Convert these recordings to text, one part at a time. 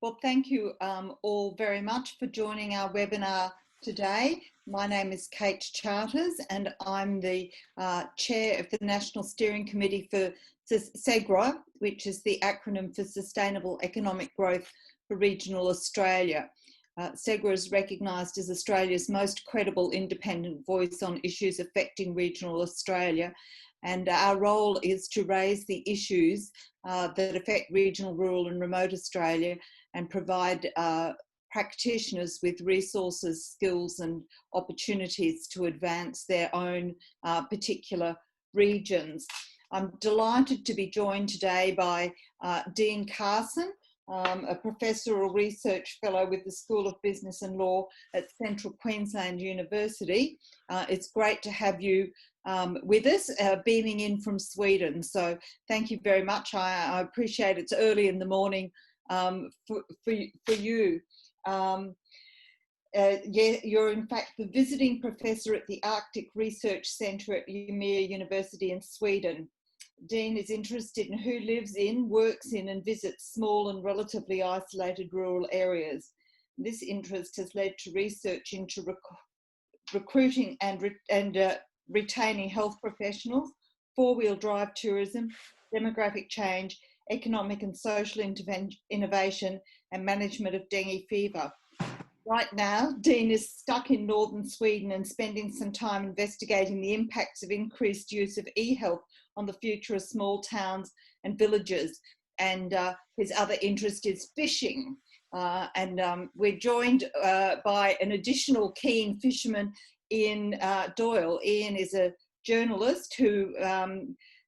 Well, thank you all very much for joining our webinar today. My name is Kate Charters and I'm the Chair of the National Steering Committee for SEGRA, which is the acronym for Sustainable Economic Growth for Regional Australia. SEGRA is recognised as Australia's most credible independent voice on issues affecting regional Australia, and our role is to raise the issues that affect regional, rural and remote Australia and provide practitioners with resources, skills and opportunities to advance their own particular regions. I'm delighted to be joined today by Dean Carson, a Professorial Research Fellow with the School of Business and Law at Central Queensland University. It's great to have you with us, beaming in from Sweden. So thank you very much. I appreciate it's early in the morning for you. You're in fact the visiting professor at the Arctic Research Centre at Umea University in Sweden. Dean is interested in who lives in, works in and visits small and relatively isolated rural areas. This interest has led to research into recruiting and retaining health professionals, four-wheel drive tourism, demographic change, economic and social innovation and management of dengue fever. Right now, Dean is stuck in northern Sweden and spending some time investigating the impacts of increased use of eHealth on the future of small towns and villages. And his other interest is fishing. We're joined by an additional keen fisherman, Ian Doyle. Ian is a journalist who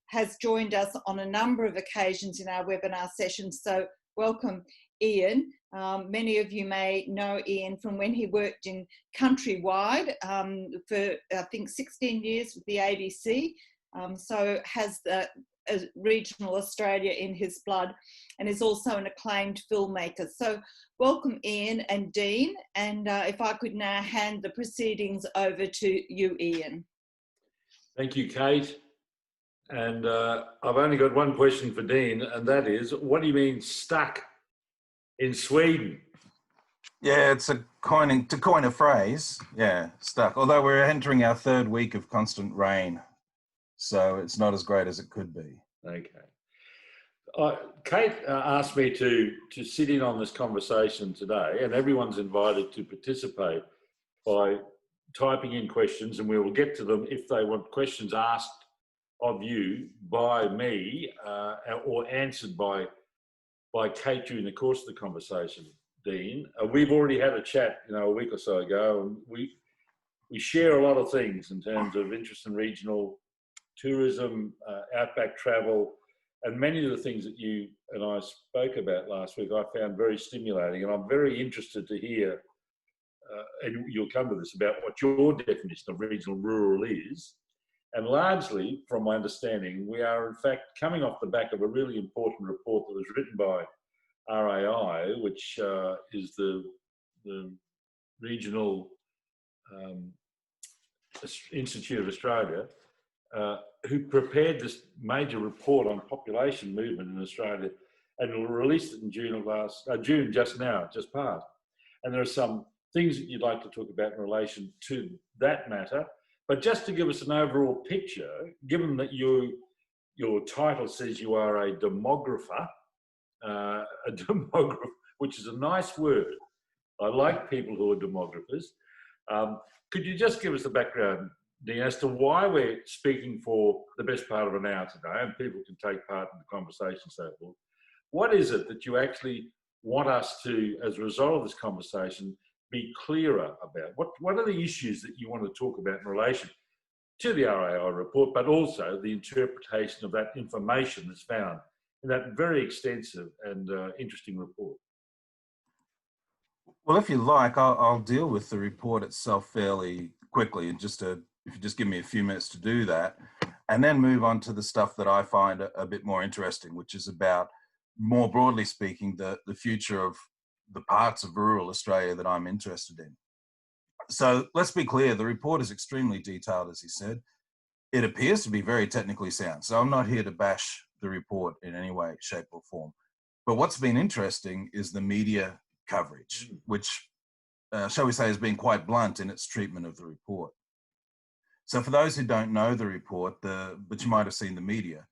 has joined us on a number of occasions in our webinar sessions. So welcome, Ian. Many of you may know Ian from when he worked in Countrywide for, I think, 16 years with the ABC. So has regional Australia in his blood and is also an acclaimed filmmaker. So welcome, Ian and Dean. And if I could now hand the proceedings over to you, Ian. Thank you, Kate. And I've only got one question for Dean, and that is, what do you mean stuck in Sweden? Yeah, it's to coin a phrase, yeah, stuck. Although we're entering our third week of constant rain, so it's not as great as it could be. Okay. Kate asked me to sit in on this conversation today, and everyone's invited to participate by typing in questions, and we will get to them if they want questions asked of you by me or answered by Kate during the course of the conversation, Dean. We've already had a chat, a week or so ago, and we share a lot of things in terms of interest in regional tourism, outback travel, and many of the things that you and I spoke about last week I found very stimulating, and I'm very interested to hear, and you'll come to this, about what your definition of regional rural is. And largely, from my understanding, we are in fact coming off the back of a really important report that was written by RAI, which is the Regional Institute of Australia, who prepared this major report on population movement in Australia, and released it in June just passed. And there are some things that you'd like to talk about in relation to that matter. But just to give us an overall picture, given that your title says you are a demographer, which is a nice word. I like people who are demographers. Could you just give us the background, Dean, as to why we're speaking for the best part of an hour today, and people can take part in the conversation and so forth? What is it that you actually want us to, as a result of this conversation, be clearer about? What are the issues that you want to talk about in relation to the RAI report, but also the interpretation of that information that's found in that very extensive and interesting report? Well, if you like, I'll deal with the report itself fairly quickly, and if you just give me a few minutes to do that, and then move on to the stuff that I find a bit more interesting, which is about, more broadly speaking, the future of the parts of rural Australia that I'm interested in. So let's be clear, the report is extremely detailed, as he said. It appears to be very technically sound, so I'm not here to bash the report in any way, shape or form. But what's been interesting is the media coverage, which, shall we say, has been quite blunt in its treatment of the report. So for those who don't know the report, but you might have seen the media,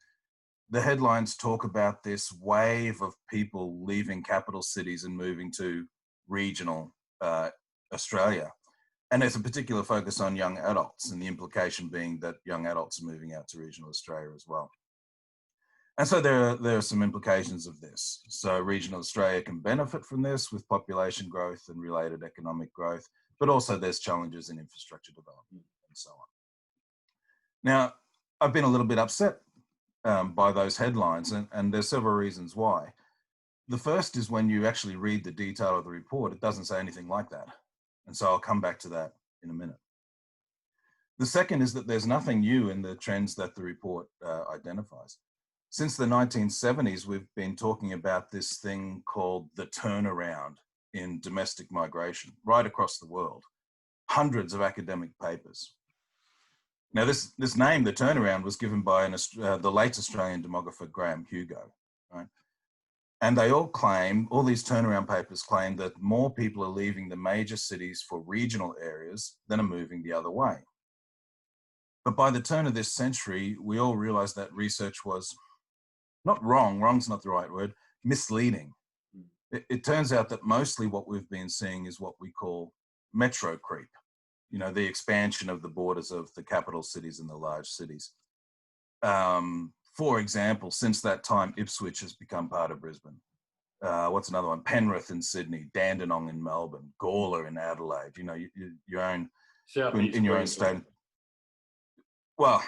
the headlines talk about this wave of people leaving capital cities and moving to regional Australia. And there's a particular focus on young adults, and the implication being that young adults are moving out to regional Australia as well. And so there are some implications of this. So regional Australia can benefit from this with population growth and related economic growth, but also there's challenges in infrastructure development and so on. Now, I've been a little bit upset by those headlines, and there's several reasons why. The first is when you actually read the detail of the report, it doesn't say anything like that. And so I'll come back to that in a minute. The second is that there's nothing new in the trends that the report identifies. Since the 1970s, we've been talking about this thing called the turnaround in domestic migration right across the world. Hundreds of academic papers. Now, this name, the turnaround, was given by the late Australian demographer Graham Hugo, right? And they all these turnaround papers claim that more people are leaving the major cities for regional areas than are moving the other way. But by the turn of this century, we all realized that research was not wrong, wrong's not the right word, misleading. It turns out that mostly what we've been seeing is what we call MetroCreep, you know, the expansion of the borders of the capital cities and the large cities. For example, since that time, Ipswich has become part of Brisbane. What's another one? Penrith in Sydney, Dandenong in Melbourne, Gawler in Adelaide. You know, your own in your own state. Well,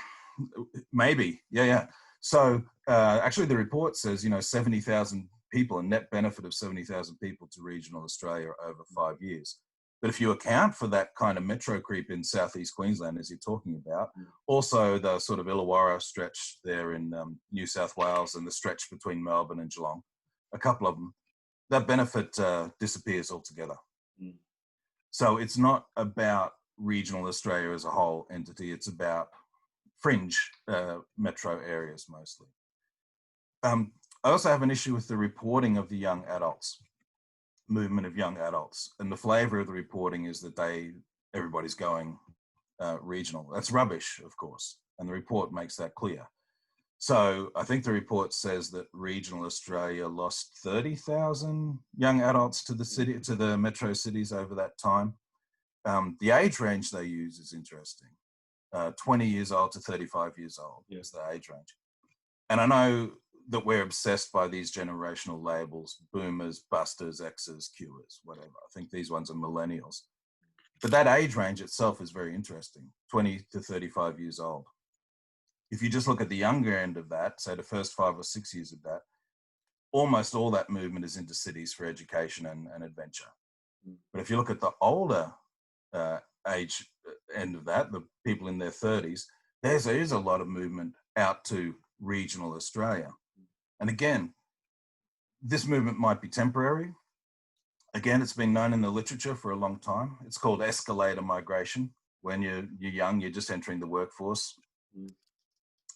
maybe, yeah. So actually, the report says 70,000 people, a net benefit of 70,000 people to regional Australia over 5 years. But if you account for that kind of metro creep in southeast Queensland, as you're talking about, also the sort of Illawarra stretch there in New South Wales and the stretch between Melbourne and Geelong, a couple of them, that benefit disappears altogether. So it's not about regional Australia as a whole entity, it's about fringe metro areas mostly. I also have an issue with the reporting of the young adults. Movement of young adults, and the flavor of the reporting is that everybody's going regional. That's rubbish, of course, and the report makes that clear. So I think the report says that regional Australia lost 30,000 young adults to the metro cities over that time. The age range they use is interesting. 20 years old to 35 years old is the age range. And I know that we're obsessed by these generational labels, boomers, busters, Xers, Qers, whatever. I think these ones are millennials. But that age range itself is very interesting, 20 to 35 years old. If you just look at the younger end of that, say the first 5 or 6 years of that, almost all that movement is into cities for education and adventure. But if you look at the older age end of that, the people in their 30s, there is a lot of movement out to regional Australia. And again, this movement might be temporary. Again, it's been known in the literature for a long time. It's called escalator migration. When you're young, you're just entering the workforce.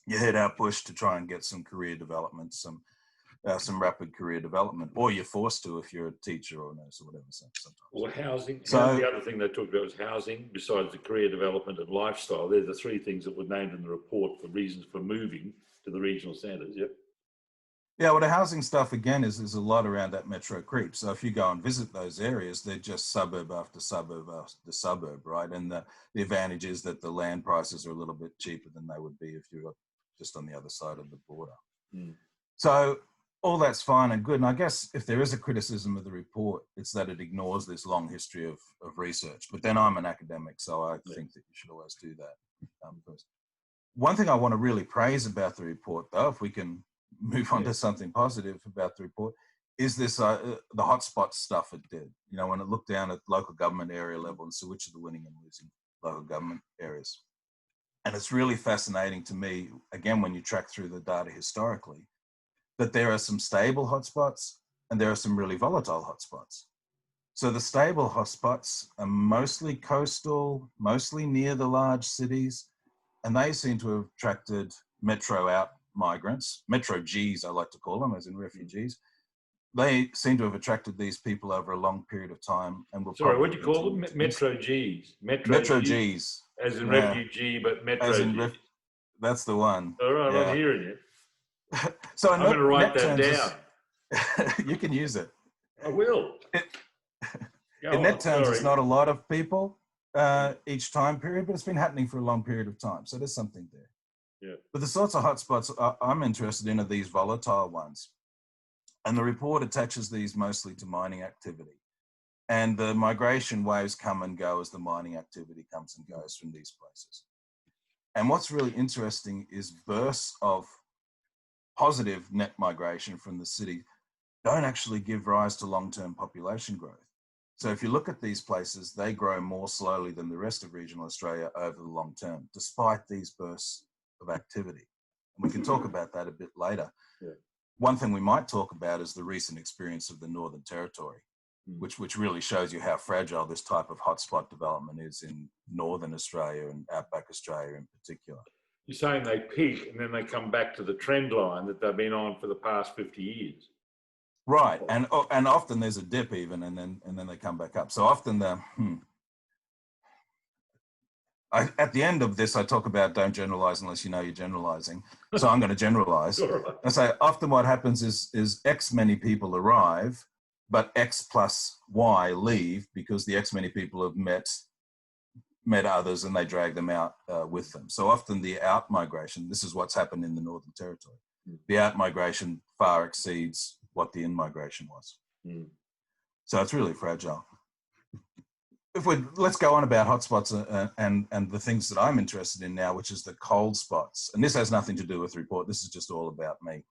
You head out bush to try and get some career development, some rapid career development, or you're forced to if you're a teacher or a nurse or whatever. Sometimes. Or housing. So the other thing they talked about was housing, besides the career development and lifestyle. They're the 3 things that were named in the report for reasons for moving to the regional centres. Yep. Yeah, well, the housing stuff, again, is a lot around that metro creep. So if you go and visit those areas, they're just suburb after suburb after suburb, right? And the advantage is that the land prices are a little bit cheaper than they would be if you were just on the other side of the border. So all that's fine and good. And I guess if there is a criticism of the report, it's that it ignores this long history of research. But then I'm an academic, so I think that you should always do that first. One thing I want to really praise about the report, though, if we can move on to something positive about the report, is this the Hotspots stuff it did. You know, when it looked down at local government area level and so which are the winning and losing local government areas. And it's really fascinating to me, again, when you track through the data historically, that there are some stable hotspots and there are some really volatile hotspots. So the stable hotspots are mostly coastal, mostly near the large cities, and they seem to have attracted metro out migrants, metro Gs I like to call them, as in refugees, they seem to have attracted these people over a long period of time, and will. Sorry, probably what do you call them? continue to do so. Metro Gs. Metro Gs. As in Yeah. refugee, but As Metro in Gs. that's the one. All right, Yeah. I'm hearing you. So I'm going to write that down. You can use it. I will. In net terms, it's not a lot of people each time period, but it's been happening for a long period of time. So there's something there. Yeah. But the sorts of hotspots I'm interested in are these volatile ones. And the report attaches these mostly to mining activity. And the migration waves come and go as the mining activity comes and goes from these places. And what's really interesting is bursts of positive net migration from the city don't actually give rise to long-term population growth. So if you look at these places, they grow more slowly than the rest of regional Australia over the long term, despite these bursts of activity. And we can talk about that a bit later. Yeah. One thing we might talk about is the recent experience of the Northern Territory, which really shows you how fragile this type of hotspot development is in Northern Australia and Outback Australia in particular. You're saying they peak and then they come back to the trend line that they've been on for the past 50 years. Right, and often there's a dip even, and then they come back up. So often at the end of this, I talk about don't generalize unless you know you're generalizing. So I'm going to generalize. Right. I say often what happens is X many people arrive, but X plus Y leave because the X many people have met others and they drag them out with them. So often the out migration, this is what's happened in the Northern Territory. The out migration far exceeds what the in migration was. So it's really fragile. Let's go on about hotspots and the things that I'm interested in now, which is the cold spots. And this has nothing to do with the report. This is just all about me.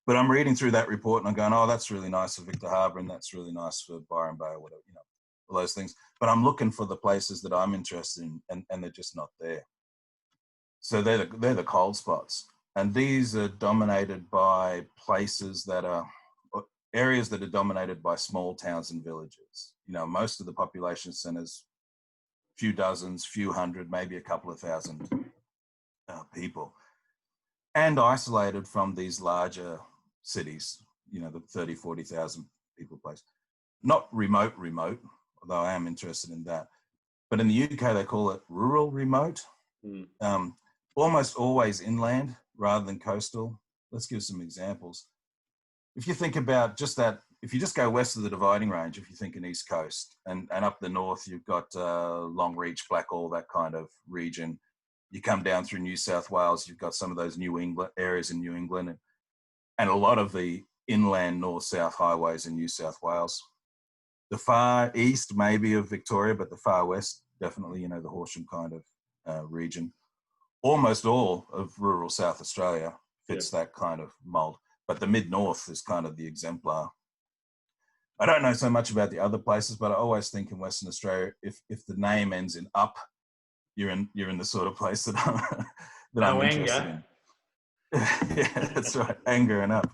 But I'm reading through that report and I'm going, oh, that's really nice for Victor Harbour and that's really nice for Byron Bay or whatever, all those things. But I'm looking for the places that I'm interested in and they're just not there. So they're the cold spots. And these are dominated by places areas that are dominated by small towns and villages. Most of the population centres, few dozens, few hundred, maybe a couple of thousand people, and isolated from these larger cities, the 30, 40,000 people place. Not remote, although I am interested in that. But in the UK, they call it rural remote, almost always inland rather than coastal. Let's give some examples. If you think about just that, if you just go west of the Dividing Range, if you think an East Coast, and up the north, you've got Longreach, Blackall, that kind of region. You come down through New South Wales, you've got some of those New England areas in New England, and a lot of the inland north-south highways in New South Wales. The far east, maybe, of Victoria, but the far west, definitely, the Horsham kind of region. Almost all of rural South Australia fits that kind of mold. But the mid-north is kind of the exemplar. I don't know so much about the other places, but I always think in Western Australia, if the name ends in up, you're in the sort of place that I'm interested in. Yeah, that's right, anger and up.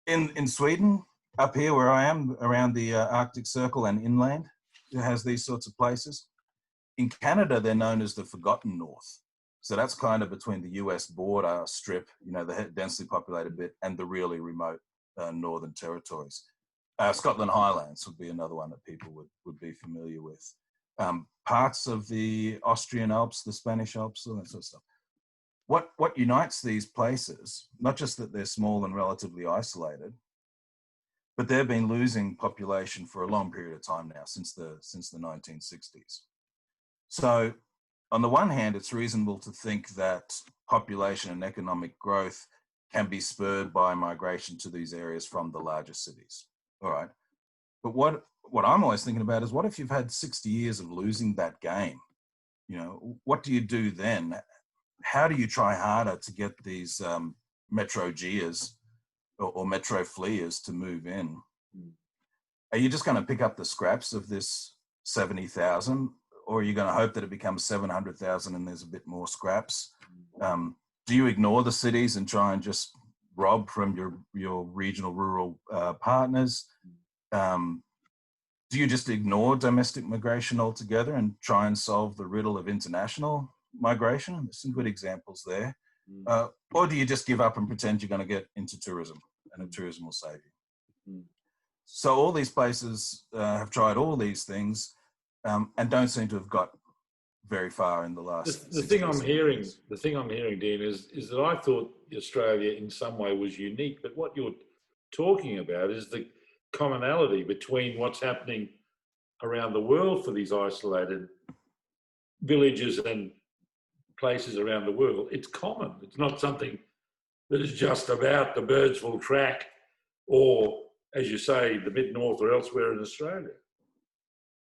In Sweden, up here where I am, around the Arctic Circle and inland, it has these sorts of places. In Canada, they're known as the Forgotten North. So that's kind of between the US border strip, the densely populated bit, and the really remote Northern Territories. Scotland Highlands would be another one that people would be familiar with. Parts of the Austrian Alps, the Spanish Alps, all that sort of stuff. What unites these places, not just that they're small and relatively isolated, but they've been losing population for a long period of time now, since the 1960s. So on the one hand, it's reasonable to think that population and economic growth can be spurred by migration to these areas from the larger cities. All right. But what I'm always thinking about is, what if you've had 60 years of losing that game? What do you do then? How do you try harder to get these metro Gers or metro fleers to move in? Are you just going to pick up the scraps of this 70,000? Or are you going to hope that it becomes 700,000 and there's a bit more scraps? Do you ignore the cities and try and just rob from your regional rural partners? Do you just ignore domestic migration altogether and try and solve the riddle of international migration? There's some good examples there. Or do you just give up and pretend you're going to get into tourism and a tourism will save you. Mm. So all these places have tried all these things and don't seem to have got very far in the last. The thing I'm hearing, Dean, is that I thought Australia in some way was unique, but what you're talking about is the commonality between what's happening around the world for these isolated villages and places around the world. It's common. It's not something that is just about the Birdsville track or, as you say, the mid-north or elsewhere in Australia.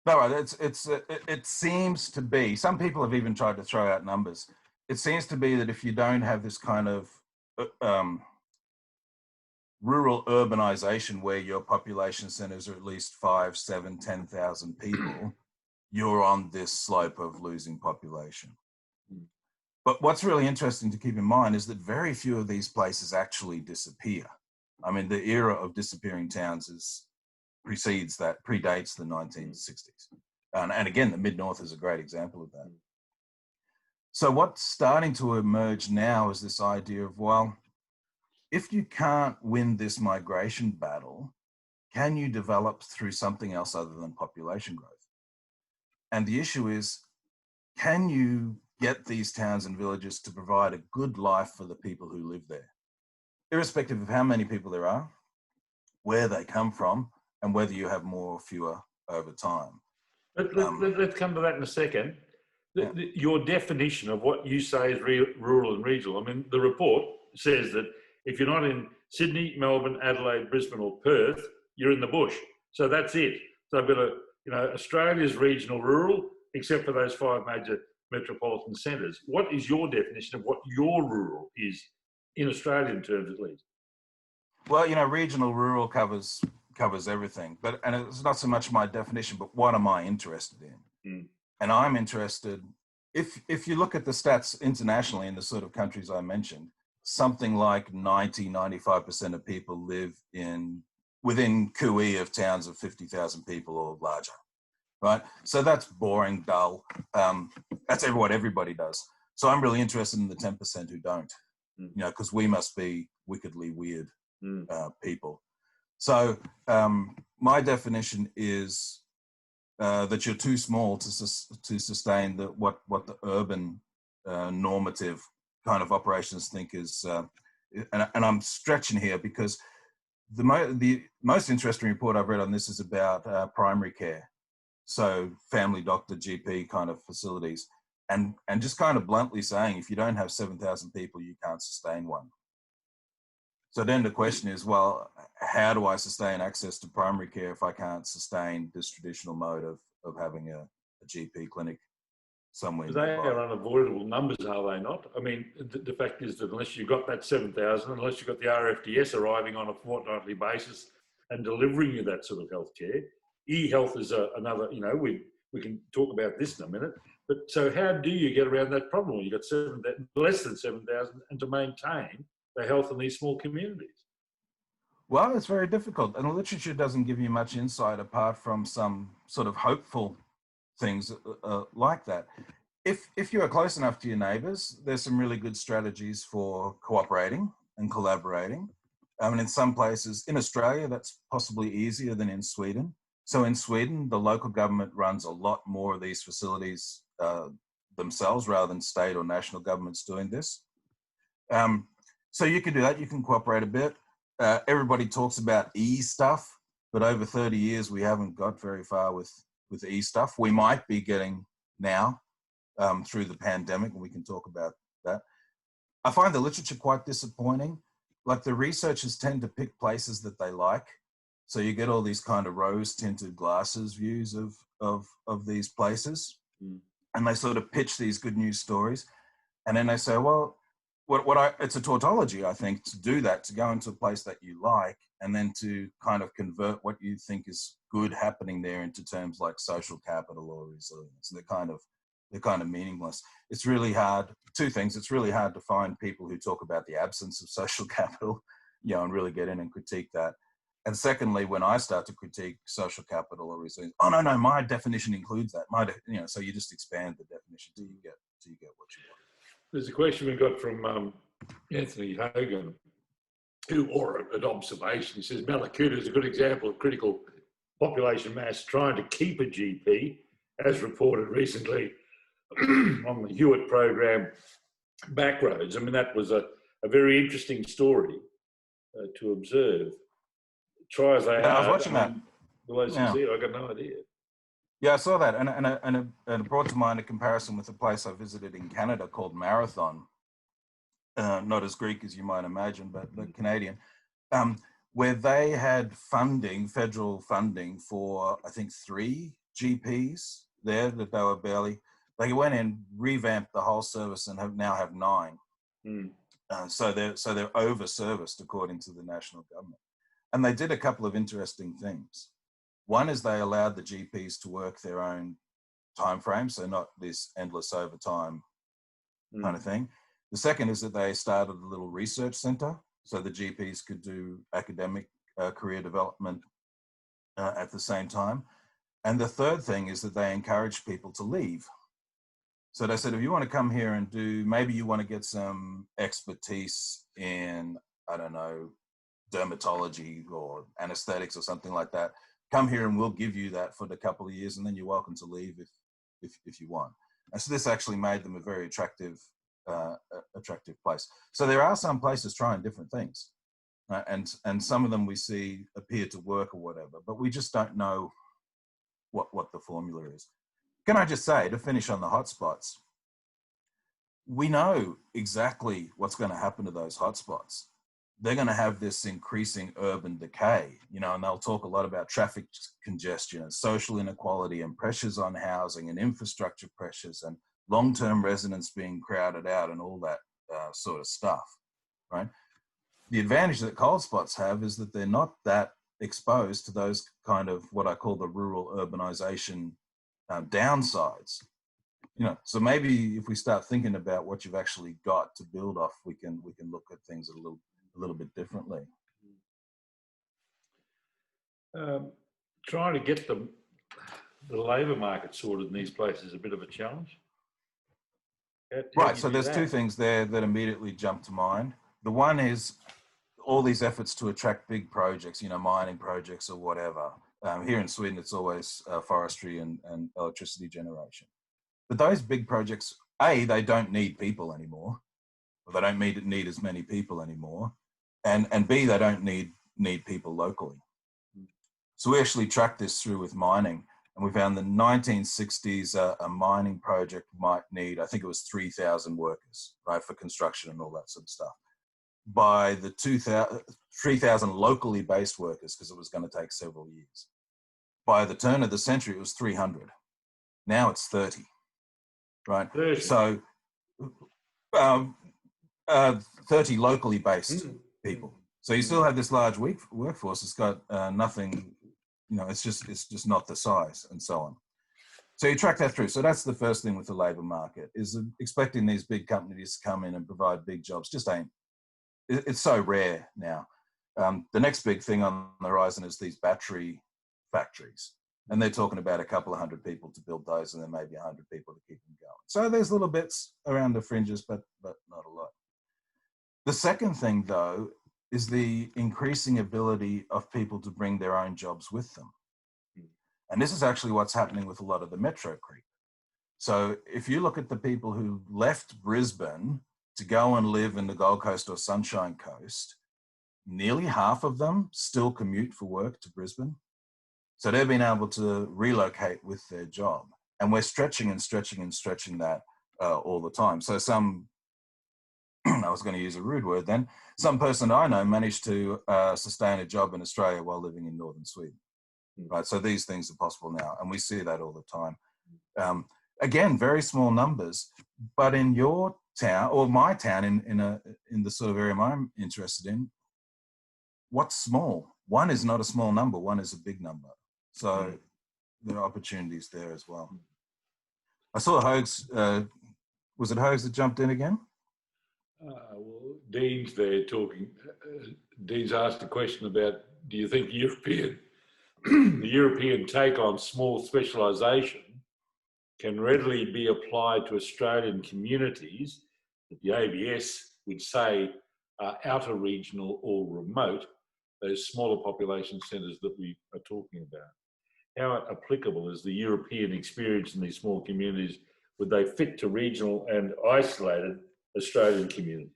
No, it seems to be, some people have even tried to throw out numbers. It seems to be that if you don't have this kind of rural urbanization where your population centers are at least 5, 7, 10,000 people, you're on this slope of losing population. But what's really interesting to keep in mind is that very few of these places actually disappear. I mean, the era of disappearing towns predates the 1960s. And again, the Mid-North is a great example of that. So what's starting to emerge now is this idea of, well, if you can't win this migration battle, can you develop through something else other than population growth? And the issue is, can you get these towns and villages to provide a good life for the people who live there, irrespective of how many people there are, where they come from, and whether you have more or fewer over time. Let's come to that in a second. Your definition of what you say is rural and regional. I mean, the report says that if you're not in Sydney, Melbourne, Adelaide, Brisbane or Perth, you're in the bush. So that's it. So I've got Australia's regional rural, except for those 5 major metropolitan centres. What is your definition of what your rural is in Australian terms, at least? Well, regional rural covers everything, and it's not so much my definition, but what am I interested in? And I'm interested, if you look at the stats internationally in the sort of countries I mentioned, something like 95% of people live within CQUI of towns of 50,000 people or larger, right? So that's boring, dull. That's what everybody does. So I'm really interested in the 10% who don't, because we must be wickedly weird people. So my definition is that you're too small to sustain what the urban normative kind of operations think is, and I'm stretching here because the most interesting report I've read on this is about primary care, so family doctor, GP kind of facilities, and just kind of bluntly saying, if you don't have 7,000 people, you can't sustain one. So then the question is, well, how do I sustain access to primary care if I can't sustain this traditional mode of having a GP clinic somewhere They nearby? are unavoidable numbers, are they not? I mean, the fact is that unless you've got that 7,000, unless you've got the RFDS arriving on a fortnightly basis and delivering you that sort of healthcare, eHealth is another, we can talk about this in a minute, but so how do you get around that problem when you've got less than 7,000 and to maintain the health in these small communities? Well, it's very difficult, and the literature doesn't give you much insight apart from some sort of hopeful things like that. If you are close enough to your neighbours, there's some really good strategies for cooperating and collaborating. And in some places, in Australia, that's possibly easier than in Sweden. So in Sweden, the local government runs a lot more of these facilities themselves rather than state or national governments doing this. So you can do that, you can cooperate a bit. Everybody talks about e-stuff, but over 30 years, we haven't got very far with e-stuff. We might be getting now through the pandemic, and we can talk about that. I find the literature quite disappointing. Like, the researchers tend to pick places that they like. So you get all these kind of rose-tinted glasses views of these places, and they sort of pitch these good news stories. And then they say, well, it's a tautology, I think, to do that, to go into a place that you like, and then to kind of convert what you think is good happening there into terms like social capital or resilience. They're kind of meaningless. It's really hard. Two things. It's really hard to find people who talk about the absence of social capital, and really get in and critique that. And secondly, when I start to critique social capital or resilience, oh no, my definition includes that. So you just expand the definition till you get what you want. There's a question we got from Anthony Hogan, or an observation. He says Malakuta is a good example of critical population mass trying to keep a GP, as reported recently on the Hewitt program, Backroads. I mean, that was a very interesting story to observe. Try as they Yeah, I was are, watching that. the way Yeah. sincere, I got no idea. Yeah, I saw that, and it brought to mind a comparison with a place I visited in Canada called Marathon. Not as Greek as you might imagine, but Canadian, where they had funding, federal funding for, I think, 3 GPs there that they were barely. They went in, revamped the whole service, and now have 9. Mm. So they're over-serviced according to the national government. And they did a couple of interesting things. One is they allowed the GPs to work their own time frame, so not this endless overtime kind of thing. The second is that they started a little research center so the GPs could do academic career development at the same time. And the third thing is that they encouraged people to leave. So they said, if you want to come here and maybe you want to get some expertise in, I don't know, dermatology or anesthetics or something like that, come here and we'll give you that for a couple of years, and then you're welcome to leave if you want. And so this actually made them a very attractive place. So there are some places trying different things, and some of them we see appear to work or whatever, but we just don't know what the formula is. Can I just say, to finish on the hotspots, we know exactly what's going to happen to those hotspots. They're going to have this increasing urban decay, and they'll talk a lot about traffic congestion and social inequality and pressures on housing and infrastructure pressures and long-term residents being crowded out and all that sort of stuff, right? The advantage that cold spots have is that they're not that exposed to those kind of what I call the rural urbanization downsides. So maybe if we start thinking about what you've actually got to build off, we can look at things a little bit differently. Trying to get the labour market sorted in these places is a bit of a challenge. Right, so there's 2 things there that immediately jump to mind. The one is all these efforts to attract big projects, mining projects or whatever. Here in Sweden, it's always forestry and electricity generation. But those big projects, A, they don't need people anymore, or they don't need as many people anymore, and B, they don't need people locally. So we actually tracked this through with mining, and we found the 1960s a mining project might need, I think it was 3,000 workers, right, for construction and all that sort of stuff. By the 3,000 locally based workers, because it was going to take several years. By the turn of the century, it was 300. Now it's 30, right? 30. So 30 locally based people. So you still have this large workforce. It's got nothing, it's just not the size and so on. So you track that through. So that's the first thing with the labor market, is expecting these big companies to come in and provide big jobs just ain't. It's so rare now. The next big thing on the horizon is these battery factories. And they're talking about a couple of 100 people to build those, and then maybe 100 people to keep them going. So there's little bits around the fringes, but not a lot. The second thing, though, is the increasing ability of people to bring their own jobs with them. And this is actually what's happening with a lot of the MetroCreep. So if you look at the people who left Brisbane to go and live in the Gold Coast or Sunshine Coast, nearly half of them still commute for work to Brisbane. So they've been able to relocate with their job. And we're stretching that all the time. So some, I was going to use a rude word then, some person I know managed to sustain a job in Australia while living in northern Sweden. Right, so these things are possible now, and we see that all the time. Again, very small numbers, but in your town or my town, in the sort of area I'm interested in, what's small? 1 is not a small number. 1 is a big number. So there are opportunities there as well. I saw Hogs. Was it Hogs that jumped in again? Well, Dean's there talking. Dean's asked a question about, do you think the European take on small specialisation can readily be applied to Australian communities that the ABS would say are outer regional or remote, those smaller population centres that we are talking about? How applicable is the European experience in these small communities? Would they fit to regional and isolated Australian communities?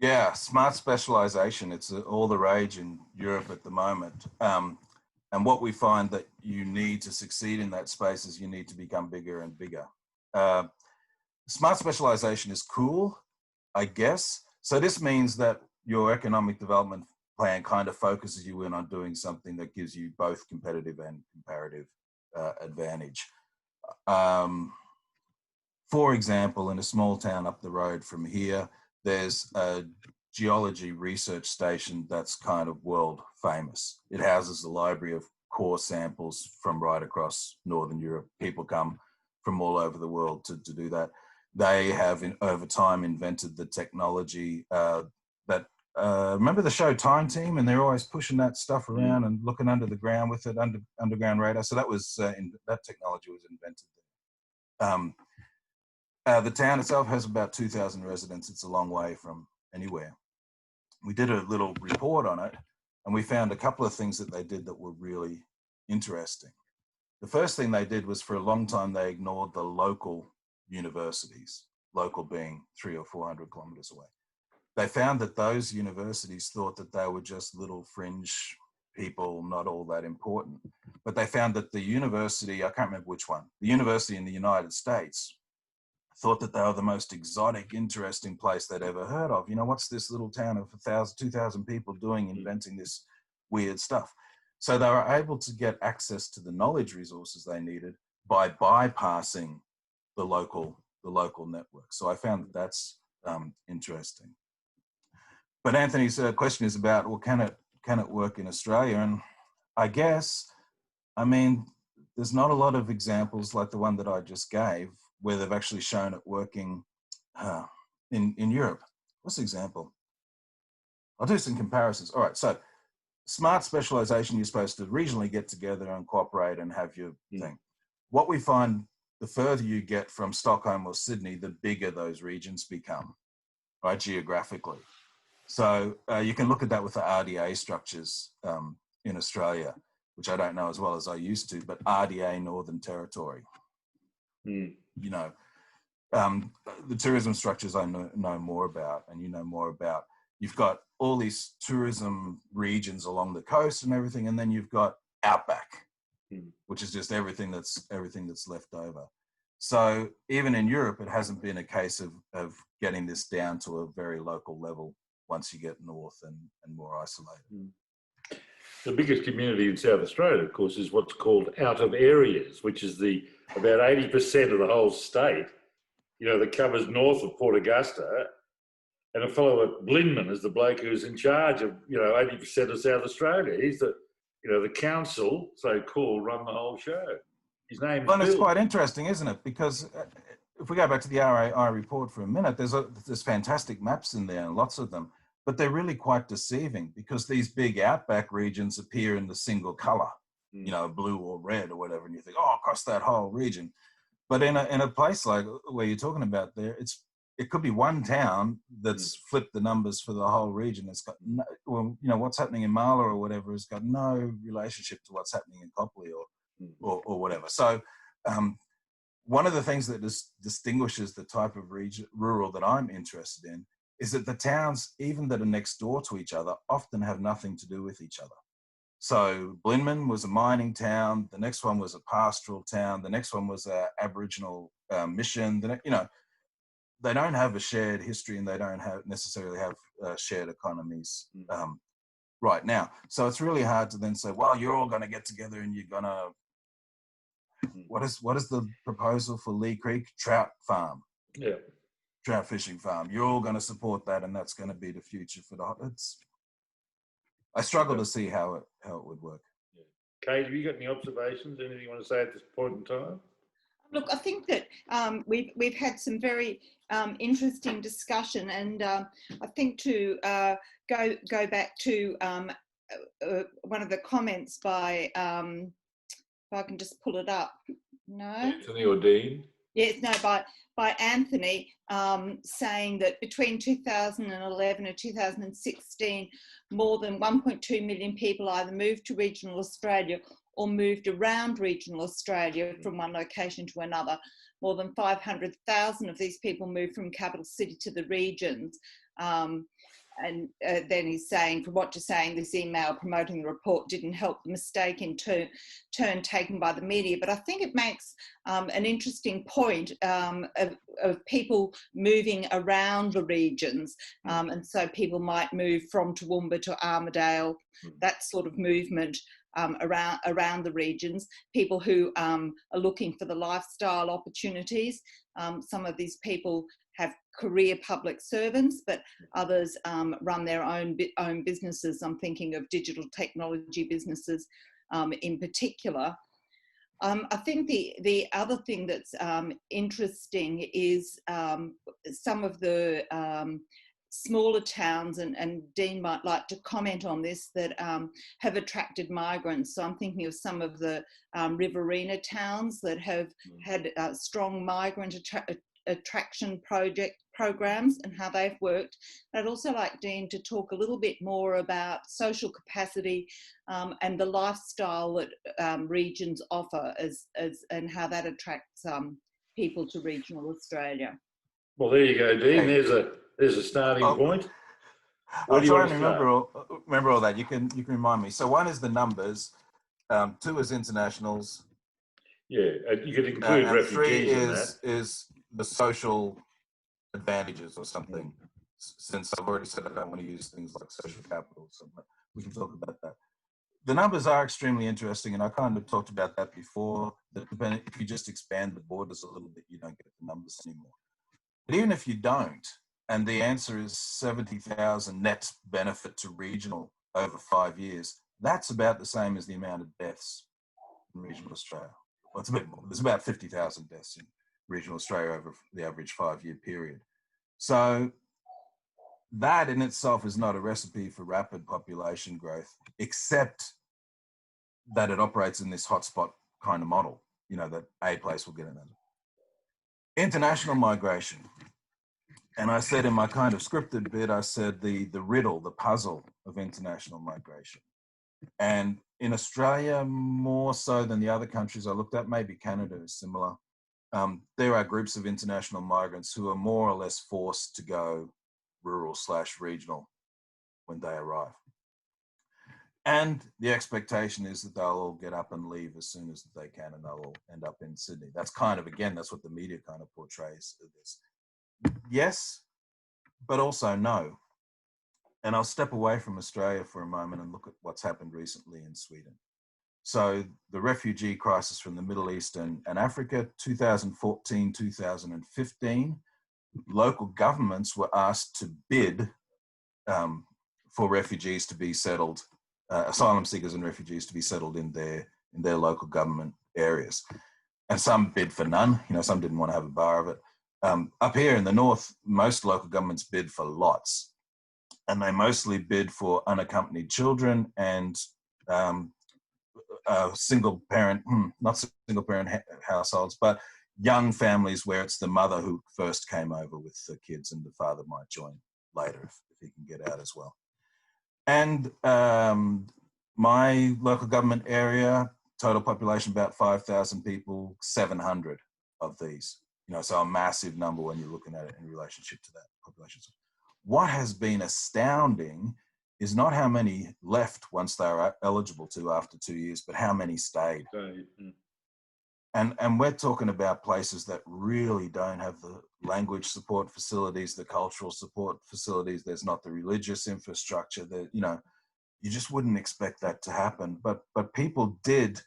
Yeah, smart specialization, it's all the rage in Europe at the moment. And what we find that you need to succeed in that space is you need to become bigger and bigger. Smart specialization is cool, I guess. So this means that your economic development plan kind of focuses you in on doing something that gives you both competitive and comparative advantage. For example, in a small town up the road from here, there's a geology research station that's kind of world famous. It houses a library of core samples from right across Northern Europe. People come from all over the world to do that. They have, over time, invented the technology that, remember the show Time Team? And they're always pushing that stuff around and looking under the ground with it, underground radar. So that was, that technology was invented there. The town itself has about 2,000 residents. It's a long way from anywhere. We did a little report on it, and we found a couple of things that they did that were really interesting. The first thing they did was, for a long time, they ignored the local universities, local being 300 or 400 kilometers away. They found that those universities thought that they were just little fringe people, not all that important. But they found that the university, I can't remember which one, the university in the United States, thought that they were the most exotic, interesting place they'd ever heard of. You know, what's this little town of 1,000, 2,000 people doing, inventing this weird stuff? So they were able to get access to the knowledge resources they needed by bypassing the local network. So I found that that's interesting. But Anthony's question is about, well, can it work in Australia? And I guess, I mean, there's not a lot of examples like the one that I just gave where they've actually shown it working in Europe. What's the example? I'll do some comparisons. All right, so smart specialization, you're supposed to regionally get together and cooperate and have your thing. What we find, the further you get from Stockholm or Sydney, the bigger those regions become, right, geographically. So you can look at that with the RDA structures in Australia, which I don't know as well as I used to, but RDA, Northern Territory. You know, the tourism structures I know more about, and you know more about. You've got all these tourism regions along the coast and everything, and then you've got outback, which is just everything that's left over. So even in Europe, it hasn't been a case of getting this down to a very local level once you get north and more isolated. The biggest community in South Australia, of course, is what's called out of areas, which is about 80% of the whole state, you know, that covers north of Port Augusta. And a fellow at Blinman is the bloke who's in charge of, you know, 80% of South Australia. He's the, you know, the council, so-called, run the whole show. His name's Well, it's Bill. quite interesting, isn't it? Because if we go back to the RAI report for a minute, there's fantastic maps in there, and lots of them, but they're really quite deceiving because these big outback regions appear in the single color, you know, blue or red or whatever, and you think, oh, across that whole region. But in a place like where you're talking about there, it could be one town that's flipped the numbers for the whole region. It's got no, well, you know, what's happening in Marla or whatever has got no relationship to what's happening in Copley or whatever. So one of the things that distinguishes the type of rural that I'm interested in is that the towns, even that are next door to each other, often have nothing to do with each other. So Blinman was a mining town. The next one was a pastoral town. The next one was an Aboriginal mission. You know, they don't have a shared history, and they don't necessarily have shared economies right now. So it's really hard to then say, well, you're all going to get together and you're going to, what is the proposal for Lee Creek? Trout farm. Yeah. Trout fishing farm. You're all going to support that, and that's going to be the future for I struggle to see how it would work. Yeah. Kate, have you got any observations? Anything you want to say at this point in time? Look, I think that we've had some very interesting discussion, and I think to go back to one of the comments by, if I can just pull it up. No. Anthony or Dean? Yes, no, by Anthony, saying that between 2011 and 2016, more than 1.2 million people either moved to regional Australia or moved around regional Australia from one location to another. More than 500,000 of these people moved from capital city to the regions. And then he's saying, from what you're saying, this email promoting the report didn't help the mistaken turn taken by the media. But I think it makes an interesting point of people moving around the regions. And so people might move from Toowoomba to Armidale, that sort of movement around the regions. People who are looking for the lifestyle opportunities. Some of these people have career public servants, but others run their own businesses. I'm thinking of digital technology businesses in particular. I think the other thing that's interesting is some of the smaller towns, and Dean might like to comment on this, that have attracted migrants. So I'm thinking of some of the riverina towns that have had strong migrant attraction programs and how they've worked. I'd also like Dean to talk a little bit more about social capacity and the lifestyle that regions offer and how that attracts people to regional Australia. Well, there you go, Dean. There's a starting point. I'll try and remember all that. You can remind me. So one is the numbers, two is internationals. Yeah, you could include refugees three in that. is the social advantages or something. Since I've already said I don't want to use things like social capital, so we can talk about that. The numbers are extremely interesting, and I kind of talked about that before. That if you just expand the borders a little bit, you don't get the numbers anymore. But even if you don't, and the answer is 70,000 net benefit to regional over 5 years, that's about the same as the amount of deaths in regional Australia. Well, it's a bit more. There's about 50,000 deaths in regional Australia over the average 5-year period. So that in itself is not a recipe for rapid population growth, except that it operates in this hotspot kind of model, you know, that a place will get another. International migration. And I said in my kind of scripted bit, I said the riddle, the puzzle of international migration. And in Australia, more so than the other countries I looked at, maybe Canada is similar. There are groups of international migrants who are more or less forced to go rural/regional when they arrive. And the expectation is that they'll all get up and leave as soon as they can, and they'll all end up in Sydney. That's kind of, again, that's what the media kind of portrays this. Yes, but also no. And I'll step away from Australia for a moment and look at what's happened recently in Sweden. So the refugee crisis from the Middle East and Africa, 2014, 2015, local governments were asked to bid for refugees to be settled, asylum seekers and refugees to be settled in their local government areas. And some bid for none, you know, some didn't want to have a bar of it. Up here in the north, most local governments bid for lots, and they mostly bid for unaccompanied children and single parent, not single parent households, but young families where it's the mother who first came over with the kids and the father might join later if he can get out as well. And my local government area, total population about 5,000 people, 700 of these. You know, so a massive number when you're looking at it in relationship to that population. What has been astounding is not how many left once they were eligible to after 2 years, but how many stayed. And we're talking about places that really don't have the language support facilities, the cultural support facilities. There's not the religious infrastructure that, you know, you just wouldn't expect that to happen. But people did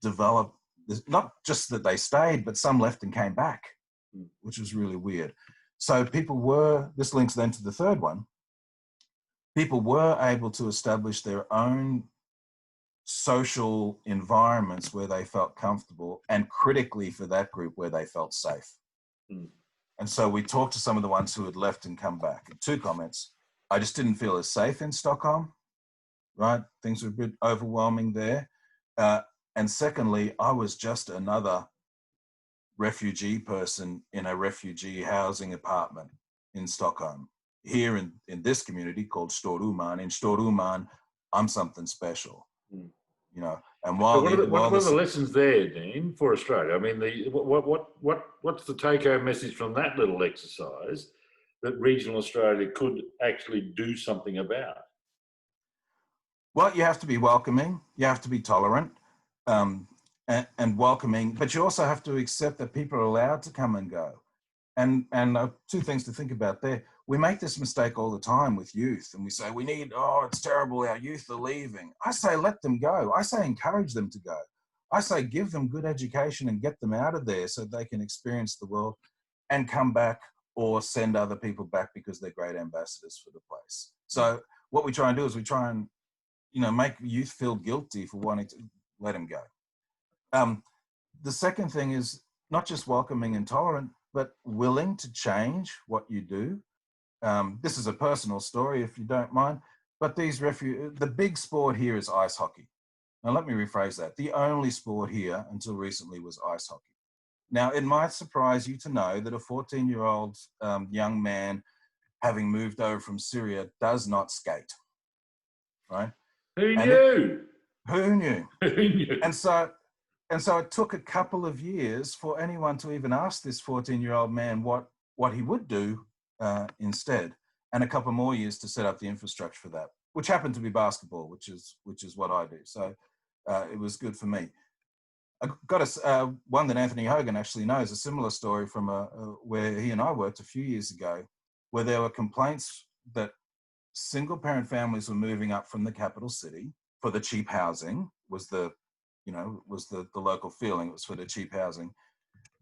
develop, not just that they stayed, but some left and came back, which was really weird. So people were, this links then to the third one, people were able to establish their own social environments where they felt comfortable, and critically for that group where they felt safe. And so we talked to some of the ones who had left and come back. And 2 comments. I just didn't feel as safe in Stockholm, right? Things were a bit overwhelming there. And secondly, I was just another refugee person in a refugee housing apartment in Stockholm. Here in this community called Storuman, in Storuman, I'm something special, you know. And So while what are the lessons there, Dean, for Australia? I mean, what's the take-home message from that little exercise that regional Australia could actually do something about? well, you have to be welcoming, you have to be tolerant, and welcoming, but you also have to accept that people are allowed to come and go. And two things to think about there. We make this mistake all the time with youth, and we say, it's terrible, our youth are leaving. I say, let them go. I say, encourage them to go. I say, give them good education and get them out of there so they can experience the world and come back, or send other people back because they're great ambassadors for the place. So what we try and do is we try and, make youth feel guilty for wanting to let them go. The second thing is not just welcoming and tolerant, but willing to change what you do. This is a personal story, if you don't mind, but the big sport here is ice hockey. Now, let me rephrase that. The only sport here until recently was ice hockey. Now, it might surprise you to know that a 14-year-old young man, having moved over from Syria, does not skate, right? Who knew? Who knew? Who knew? And so it took a couple of years for anyone to even ask this 14-year-old man what he would do instead, and a couple more years to set up the infrastructure for that, which happened to be basketball, which is what I do. So it was good for me. I got one that Anthony Hogan actually knows, a similar story from where he and I worked a few years ago, where there were complaints that single-parent families were moving up from the capital city for the cheap housing, was the local feeling. It was for the cheap housing,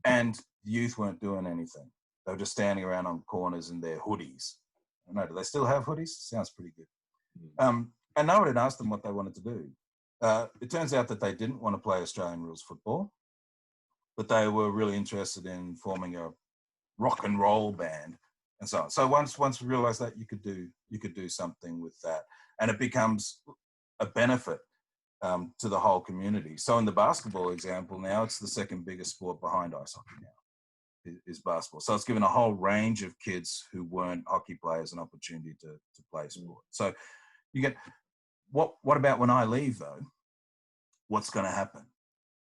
and the youth weren't doing anything. They were just standing around on corners in their hoodies. I don't know, do they still have hoodies? Sounds pretty good. And no one had asked them what they wanted to do. It turns out that they didn't want to play Australian rules football, but they were really interested in forming a rock and roll band and so on. So once we realized that, you could do something with that, and it becomes a benefit to the whole community. So in the basketball example now, it's the second biggest sport behind ice hockey now, is basketball. So it's given a whole range of kids who weren't hockey players an opportunity to play sport. So you get, what about when I leave though? What's going to happen?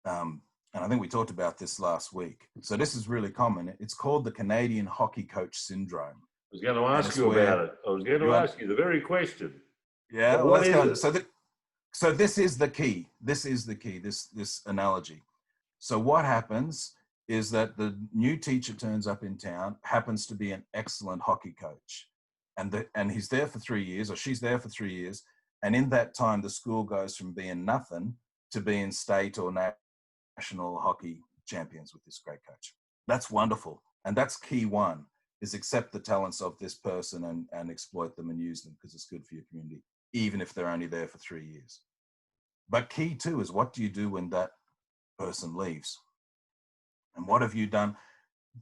And I think we talked about this last week. So this is really common. It's called the Canadian Hockey Coach Syndrome. I was going to ask you about it. I was going to ask you the very question. Yeah, well, let's go. So this is the key. This analogy. So what happens is that the new teacher turns up in town, happens to be an excellent hockey coach. And he's there for 3 years, or she's there for 3 years. And in that time, the school goes from being nothing to being state or national hockey champions with this great coach. That's wonderful. And that's key one, is accept the talents of this person and exploit them and use them because it's good for your community, even if they're only there for 3 years. But key two is, what do you do when that person leaves? And what have you done?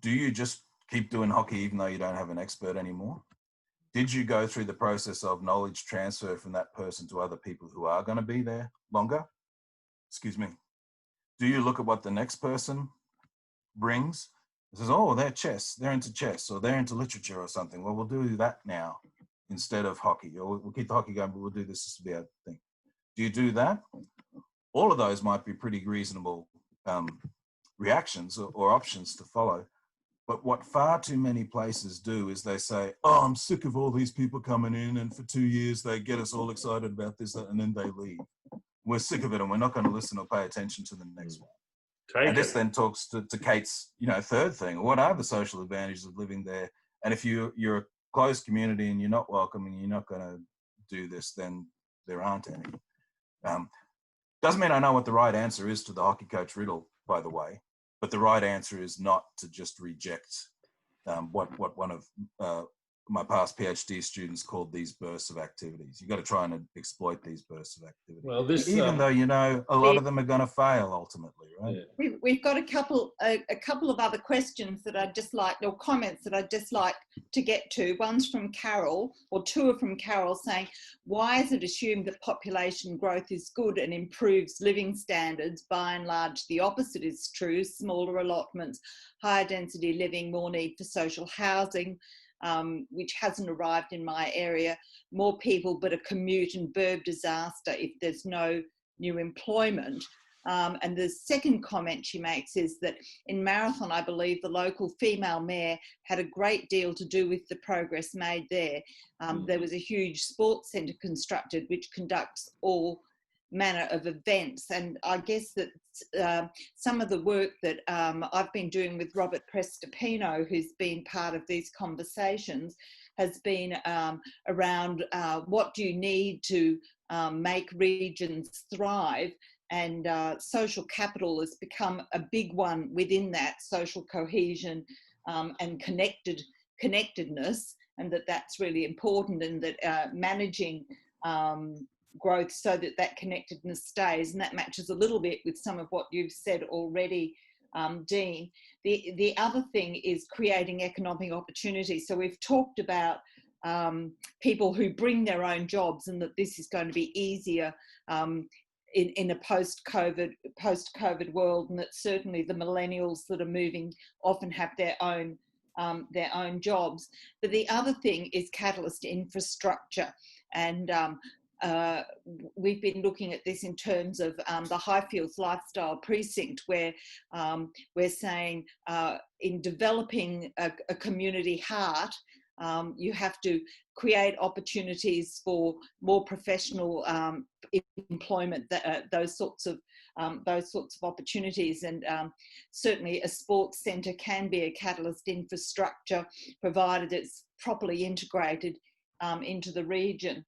Do you just keep doing hockey even though you don't have an expert anymore? Did you go through the process of knowledge transfer from that person to other people who are going to be there longer? Excuse me. Do you look at what the next person brings? It says, oh, they're into chess, or they're into literature or something. Well, we'll do that now instead of hockey, or we'll keep the hockey going, but we'll do this to be our thing. Do you do that? All of those might be pretty reasonable reactions or options to follow. But what far too many places do is they say, oh, I'm sick of all these people coming in, and for 2 years they get us all excited about this, and then they leave. We're sick of it, and we're not going to listen or pay attention to the next one. This then talks to Kate's, third thing. What are the social advantages of living there? And if you're a closed community and you're not welcoming, you're not going to do this, then there aren't any. Doesn't mean I know what the right answer is to the hockey coach riddle, by the way, but the right answer is not to just reject what one of my past PhD students called these bursts of activities. You've got to try and exploit these bursts of activity. Well, this even though you know a lot of them are going to fail ultimately, right? Yeah. We've got a couple of other questions that I'd just like, or comments that I'd just like to get to. One's from Carol, or two are from Carol, saying, why is it assumed that population growth is good and improves living standards? By and large, the opposite is true. Smaller allotments, higher density living, more need for social housing, which hasn't arrived in my area, more people, but a commute and burb disaster if there's no new employment. And the second comment she makes is that in Marathon, I believe the local female mayor had a great deal to do with the progress made there. There was a huge sports centre constructed which conducts all manner of events, and I guess that some of the work that I've been doing with Robert Prestopino, who's been part of these conversations, has been around what do you need to make regions thrive, and social capital has become a big one within that, social cohesion and connectedness, and that's really important, and that managing growth so that that connectedness stays. And that matches a little bit with some of what you've said already, Dean. The other thing is creating economic opportunity. So we've talked about people who bring their own jobs, and that this is going to be easier in a post-COVID world, and that certainly the millennials that are moving often have their own jobs. But the other thing is catalyst infrastructure, and we've been looking at this in terms of the Highfields Lifestyle Precinct, where we're saying in developing a community heart, you have to create opportunities for more professional employment, those sorts of opportunities, and certainly a sports centre can be a catalyst infrastructure, provided it's properly integrated into the region.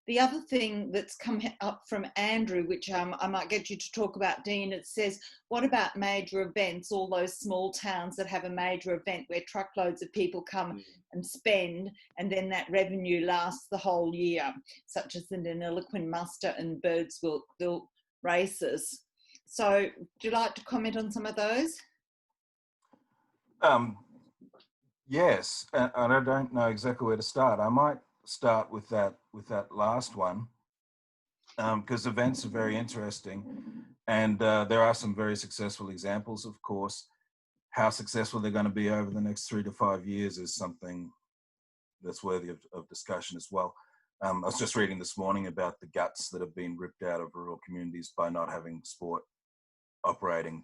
The other thing that's come up from Andrew, which I might get you to talk about, Dean, it says, what about major events, all those small towns that have a major event where truckloads of people come and spend, and then that revenue lasts the whole year, such as the Deniliquin Muster and Birdsville races. So would you like to comment on some of those? Yes, and I don't know exactly where to start. I might start with that last one, because events are very interesting, and there are some very successful examples, of course. How successful they're going to be over the next 3 to 5 years is something that's worthy of discussion as well. I was just reading this morning about the guts that have been ripped out of rural communities by not having sport operating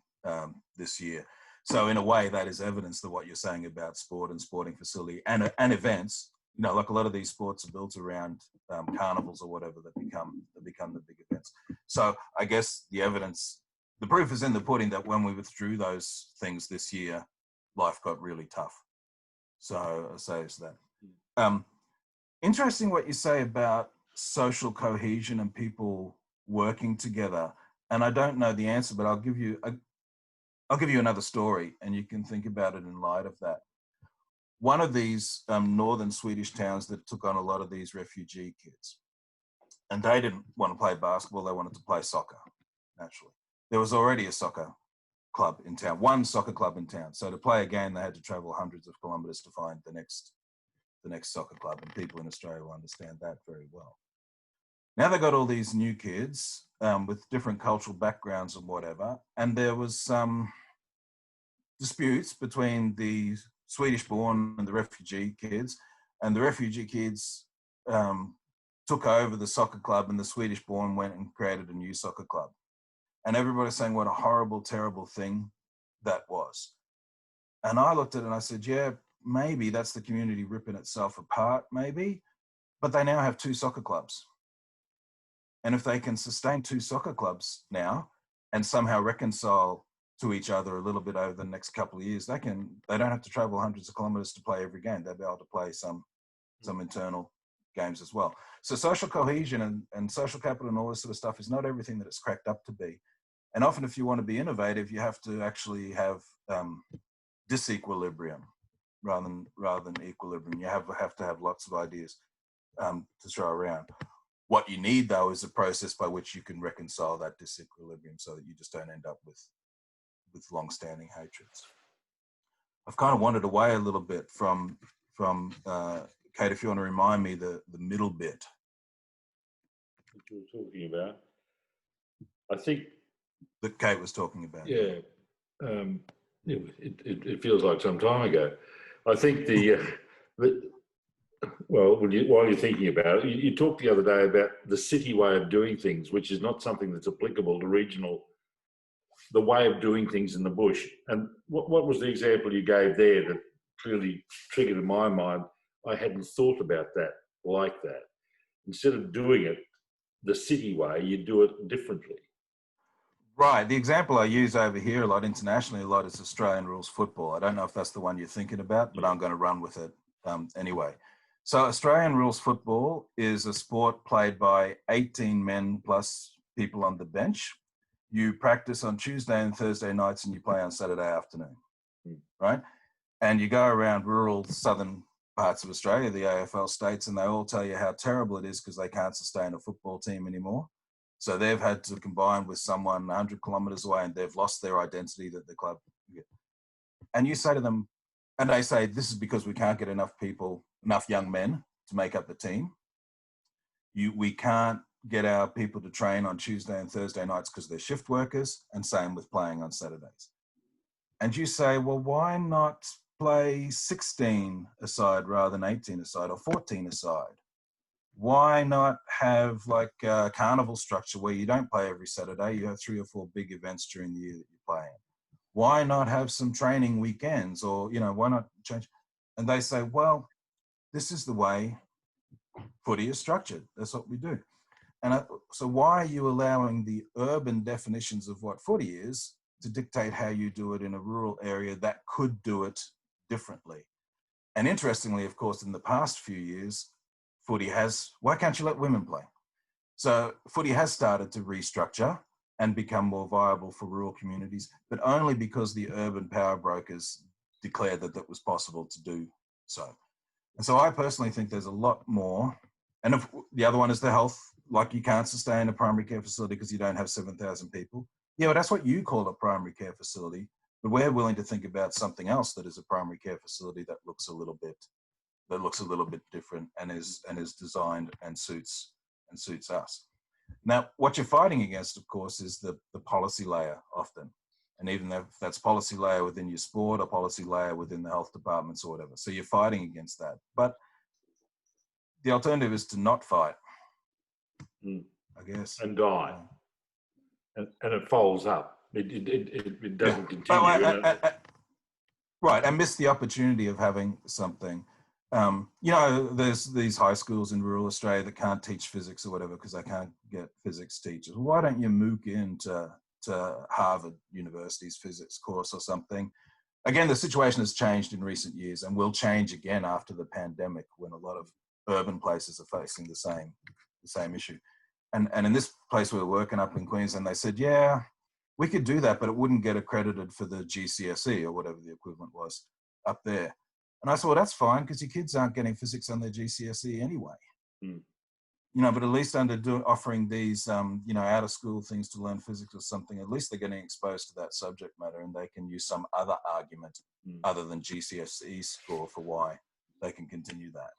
this year. So in a way, that is evidence that what you're saying about sport and sporting facility and events, you know, like a lot of these sports are built around carnivals or whatever that become the big events. So I guess the proof is in the pudding that when we withdrew those things this year, life got really tough. So it's that. Interesting what you say about social cohesion and people working together. And I don't know the answer, but I'll give you another story, and you can think about it in light of that. One of these northern Swedish towns that took on a lot of these refugee kids, and they didn't want to play basketball, they wanted to play soccer, naturally. There was already a soccer club in town, one soccer club in town. So to play a game, they had to travel hundreds of kilometres to find the next soccer club, and people in Australia will understand that very well. Now they've got all these new kids with different cultural backgrounds and whatever, and there was some disputes between the Swedish-born and the refugee kids, and the refugee kids took over the soccer club, and the Swedish-born went and created a new soccer club. And everybody's saying what a horrible, terrible thing that was. And I looked at it and I said, yeah, maybe that's the community ripping itself apart, maybe, but they now have 2 soccer clubs. And if they can sustain 2 soccer clubs now and somehow reconcile to each other a little bit over the next couple of years, they don't have to travel hundreds of kilometers to play every game. They'll be able to play some internal games as well. So social cohesion and social capital and all this sort of stuff is not everything that it's cracked up to be. And often if you want to be innovative, you have to actually have disequilibrium. rather than equilibrium. You have to have lots of ideas to throw around. What you need, though, is a process by which you can reconcile that disequilibrium so that you just don't end up with long-standing hatreds. I've kind of wandered away a little bit from Kate, if you want to remind me the middle bit. What you were talking about? I think that Kate was talking about. Yeah, it feels like some time ago. I think well, while you're thinking about it, you talked the other day about the city way of doing things, which is not something that's applicable to regional, the way of doing things in the bush. And what was the example you gave there that clearly triggered in my mind? I hadn't thought about that like that. Instead of doing it the city way, you do it differently. Right. The example I use over here a lot, internationally a lot, is Australian rules football. I don't know if that's the one you're thinking about, but I'm going to run with it anyway. So Australian rules football is a sport played by 18 men plus people on the bench. You practice on Tuesday and Thursday nights and you play on Saturday afternoon, right? And you go around rural southern parts of Australia, the AFL states, and they all tell you how terrible it is because they can't sustain a football team anymore. So they've had to combine with someone 100 kilometres away and they've lost their identity that the club. And you say to them, and they say, this is because we can't get enough young men to make up the team. We can't get our people to train on Tuesday and Thursday nights because they're shift workers, and same with playing on Saturdays. And you say, well, why not play 16 aside rather than 18 aside or 14 aside? Why not have like a carnival structure where you don't play every Saturday, you have 3 or 4 big events during the year that you play in? Why not have some training weekends, or, why not change? And they say, well, this is the way footy is structured. That's what we do. And so why are you allowing the urban definitions of what footy is to dictate how you do it in a rural area that could do it differently? And interestingly, of course, in the past few years, why can't you let women play? So footy has started to restructure and become more viable for rural communities, but only because the urban power brokers declared that was possible to do so. And so I personally think there's a lot more. And the other one is the health, like you can't sustain a primary care facility because you don't have 7,000 people. Yeah, well, that's what you call a primary care facility, but we're willing to think about something else that is a primary care facility that looks a little bit different and is designed and suits us. Now, what you're fighting against, of course, is the policy layer often. And even if that's policy layer within your sport or policy layer within the health departments or whatever. So you're fighting against that. But the alternative is to not fight, I guess. And die. And it folds up. It doesn't continue. Right, and miss the opportunity of having something. There's these high schools in rural Australia that can't teach physics or whatever because they can't get physics teachers. Why don't you MOOC into Harvard University's physics course or something? Again, the situation has changed in recent years and will change again after the pandemic when a lot of urban places are facing the same issue. And in this place we were working up in Queensland, they said, yeah, we could do that, but it wouldn't get accredited for the GCSE or whatever the equivalent was up there. And I said, well, that's fine because your kids aren't getting physics on their GCSE anyway. But at least offering these, out of school things to learn physics or something, at least they're getting exposed to that subject matter and they can use some other argument other than GCSE score for why they can continue that.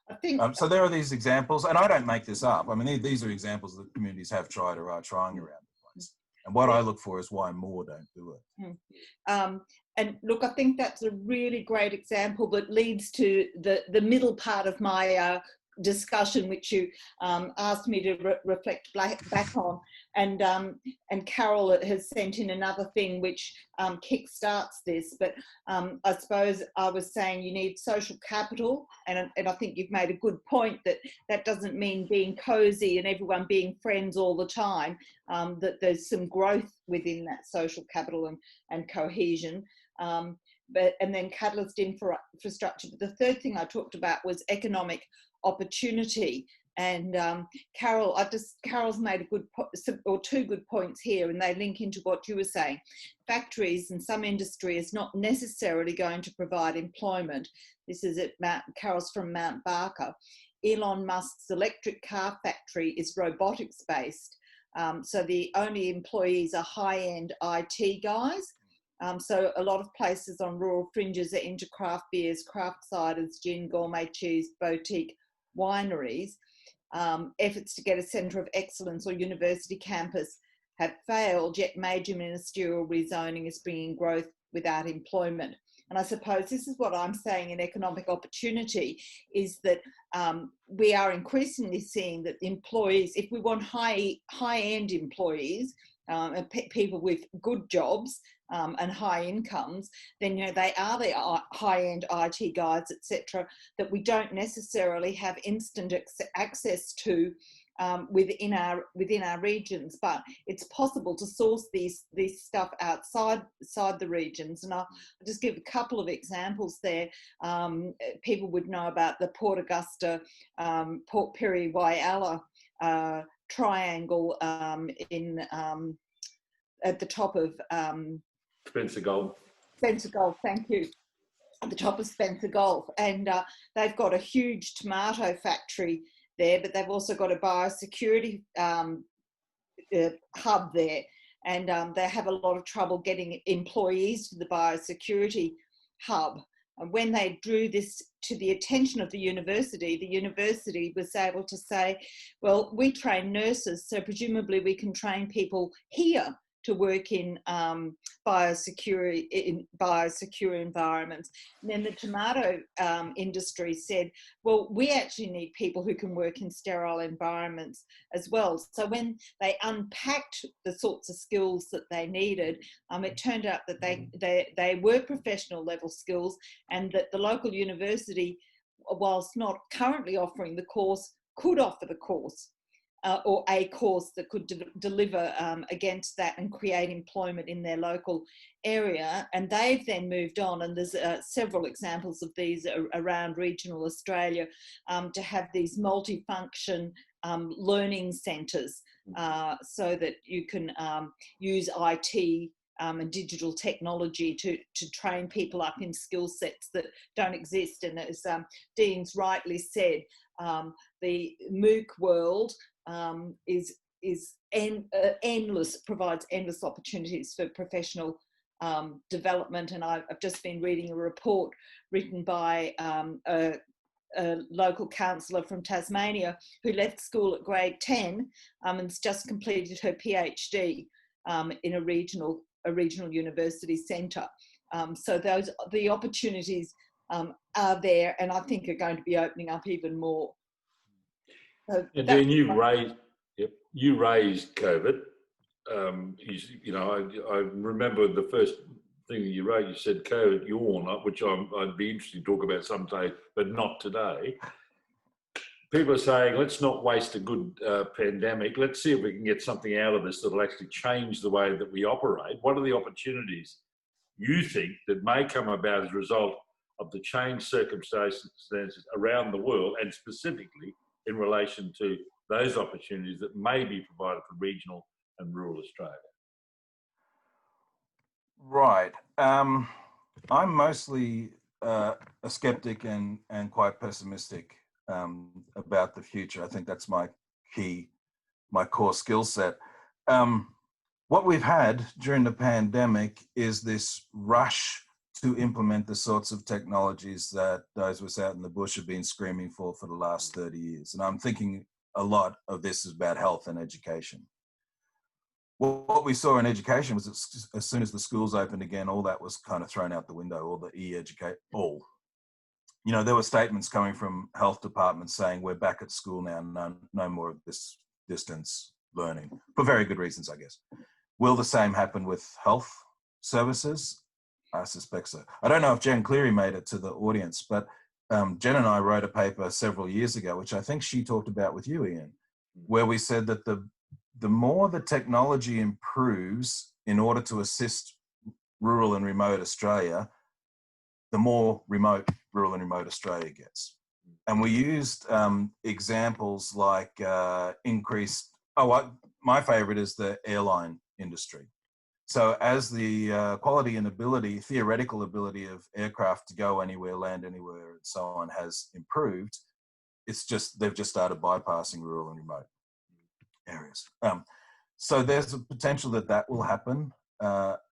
I think so there are these examples, and I don't make this up. I mean, these are examples that communities have tried or are trying around the place. And what I look for is why more don't do it. And look, I think that's a really great example that leads to the middle part of my discussion, which you asked me to reflect back on. And Carol has sent in another thing which kickstarts this. But I suppose I was saying you need social capital, and I think you've made a good point that doesn't mean being cozy and everyone being friends all the time. That there's some growth within that social capital and cohesion. And then catalyst infrastructure. But the third thing I talked about was economic opportunity. And Carol's made two good points here, and they link into what you were saying. Factories and some industry is not necessarily going to provide employment. This is Carol's from Mount Barker. Elon Musk's electric car factory is robotics based. So the only employees are high-end IT guys. So a lot of places on rural fringes are into craft beers, craft ciders, gin, gourmet cheese, boutique wineries. Efforts to get a centre of excellence or university campus have failed, yet major ministerial rezoning is bringing growth without employment. And I suppose this is what I'm saying in economic opportunity, is that we are increasingly seeing that employees, if we want high-end employees, people with good jobs and high incomes, then they are the high-end IT guys, etc., that we don't necessarily have instant access to within our regions. But it's possible to source this stuff outside the regions. And I'll just give a couple of examples there. People would know about the Port Augusta, Port Pirie, Whyalla triangle at the top of Spencer Gulf. Spencer Gulf, thank you. At the top of Spencer Gulf. And they've got a huge tomato factory there, but they've also got a biosecurity hub there. And they have a lot of trouble getting employees to the biosecurity hub. And when they drew this to the attention of the university was able to say, well, we train nurses, so presumably we can train people here to work in biosecure environments. And then the tomato industry said, well, we actually need people who can work in sterile environments as well. So when they unpacked the sorts of skills that they needed, it turned out that they were professional level skills, and that the local university, whilst not currently offering the course, could offer the course. Or a course that could deliver against that and create employment in their local area. And they've then moved on, and there's several examples of these around regional Australia, to have these multifunction learning centres so that you can use IT and digital technology to train people up in skill sets that don't exist. And as Dean's rightly said, the MOOC world is endless, provides endless opportunities for professional development. And I've just been reading a report written by a local councillor from Tasmania who left school at grade 10 and's just completed her PhD in a regional university centre. So the opportunities are there, and I think are going to be opening up even more. So and then you raised COVID. I remember the first thing that you wrote. You said COVID yawn, which I'd be interested to talk about someday, but not today. People are saying, let's not waste a good pandemic. Let's see if we can get something out of this that will actually change the way that we operate. What are the opportunities you think that may come about as a result of the changed circumstances around the world, and specifically in relation to those opportunities that may be provided for regional and rural Australia? Right. I'm mostly a skeptic and quite pessimistic about the future. I think that's my core skill set. What we've had during the pandemic is this rush to implement the sorts of technologies that those of us out in the bush have been screaming for the last 30 years. And I'm thinking a lot of this is about health and education. What we saw in education was that as soon as the schools opened again, all that was kind of thrown out the window, all the e-educate, all. You know, there were statements coming from health departments saying, we're back at school now, no more of this distance learning, for very good reasons, I guess. Will the same happen with health services? I suspect so. I don't know if Jen Cleary made it to the audience, but Jen and I wrote a paper several years ago, which I think she talked about with you, Ian, where we said that the more the technology improves in order to assist rural and remote Australia, the more remote rural and remote Australia gets. And we used examples like increased, my favorite is the airline industry. So as the quality and ability, theoretical ability of aircraft to go anywhere, land anywhere, and so on has improved, they've just started bypassing rural and remote areas. So there's a potential that will happen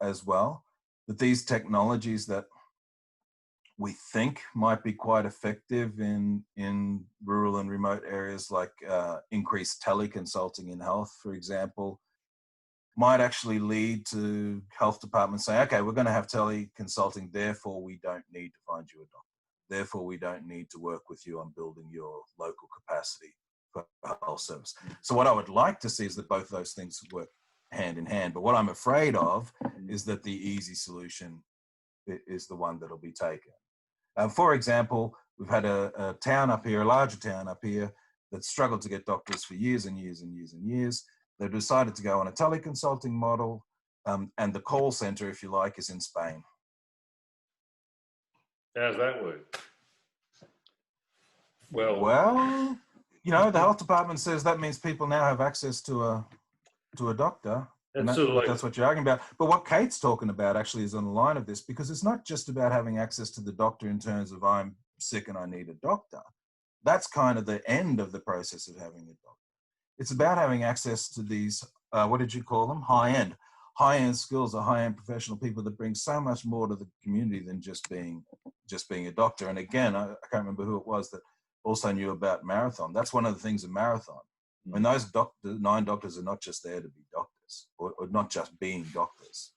as well, that these technologies that we think might be quite effective in rural and remote areas, like increased teleconsulting in health, for example, might actually lead to health departments saying, okay, we're going to have teleconsulting, therefore we don't need to find you a doctor. Therefore, we don't need to work with you on building your local capacity for health service. So what I would like to see is that both of those things work hand in hand. But what I'm afraid of is that the easy solution is the one that'll be taken. For example, we've had a town up here, a larger town up here, that struggled to get doctors for years and years and years and years. They've decided to go on a teleconsulting model, and the call center, if you like, is in Spain. How's that work? Well, you know, the health department says that means people now have access to a doctor. And that's what you're arguing about. But what Kate's talking about actually is on the line of this, because it's not just about having access to the doctor in terms of I'm sick and I need a doctor. That's kind of the end of the process of having a doctor. It's about having access to these, what did you call them? High-end skills or high-end professional people that bring so much more to the community than just being a doctor. And again, I can't remember who it was that also knew about marathon. That's one of the things of marathon. When those 9 doctors are not just there to be doctors, or not just being doctors,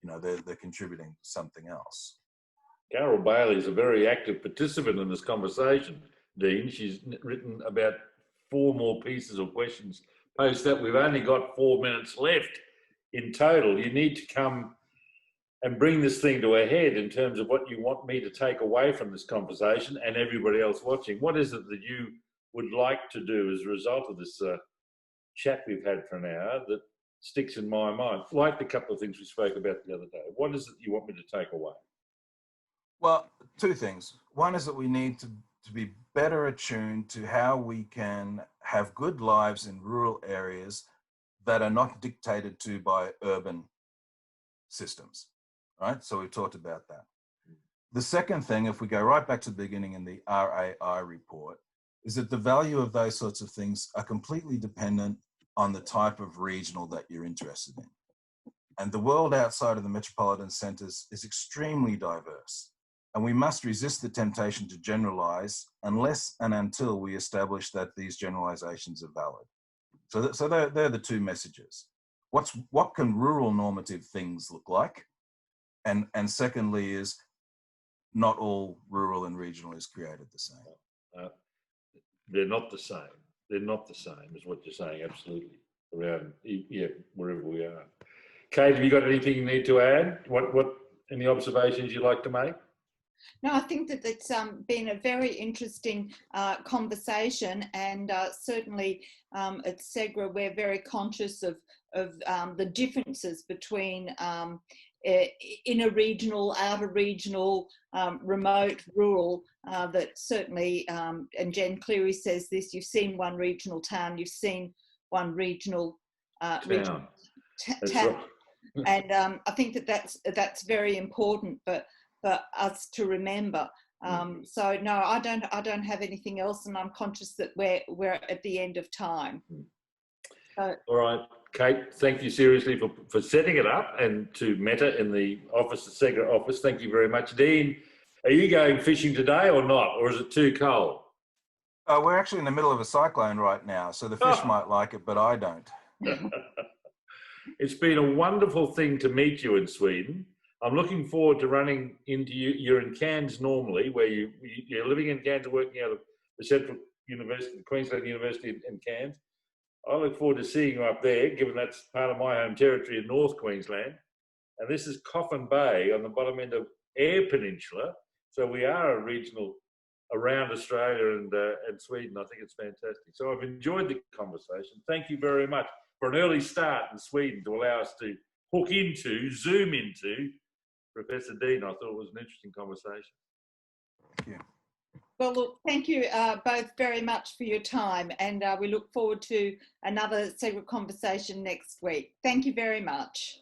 you know, they're contributing to something else. Carol Bailey is a very active participant in this conversation, Dean. She's written about 4 more pieces of questions post that. We've only got 4 minutes left in total. You need to come and bring this thing to a head in terms of what you want me to take away from this conversation and everybody else watching. What is it that you would like to do as a result of this chat we've had for an hour that sticks in my mind, like the couple of things we spoke about the other day? What is it you want me to take away? Well, 2 things. One is that we need to be better attuned to how we can have good lives in rural areas that are not dictated to by urban systems, right? So we've talked about that. The second thing, if we go right back to the beginning in the RAI report, is that the value of those sorts of things are completely dependent on the type of regional that you're interested in. And the world outside of the metropolitan centers is extremely diverse. And we must resist the temptation to generalize unless and until we establish that these generalizations are valid. So they're the 2 messages. What can rural normative things look like? And secondly is, not all rural and regional is created the same. They're not the same. They're not the same, is what you're saying, absolutely. Around, yeah, wherever we are. Kate, have you got anything you need to add? Any observations you'd like to make? No, I think that it's been a very interesting conversation, and certainly at SEGRA we're very conscious of the differences between inner regional, outer regional, remote, rural, that certainly, and Jen Cleary says this, you've seen one regional town, you've seen one regional town. Right. And I think that that's very important for us to remember. So no, I don't have anything else, and I'm conscious that we're at the end of time. So, all right, Kate, thank you seriously for setting it up, and to Meta in the office, the SEGRA office, thank you very much. Dean, are you going fishing today or not, or is it too cold? We're actually in the middle of a cyclone right now, so the fish might like it, but I don't. It's been a wonderful thing to meet you in Sweden. I'm looking forward to running into you. You're in Cairns normally, where you're living in Cairns and working out of the Central University, Queensland University in Cairns. I look forward to seeing you up there, given that's part of my home territory in North Queensland. And this is Coffin Bay on the bottom end of Eyre Peninsula. So we are a regional around Australia and Sweden. I think it's fantastic. So I've enjoyed the conversation. Thank you very much for an early start in Sweden to allow us to zoom into Professor Dean. I thought it was an interesting conversation. Thank you. Well, look, thank you both very much for your time, and we look forward to another SEGRA conversation next week. Thank you very much.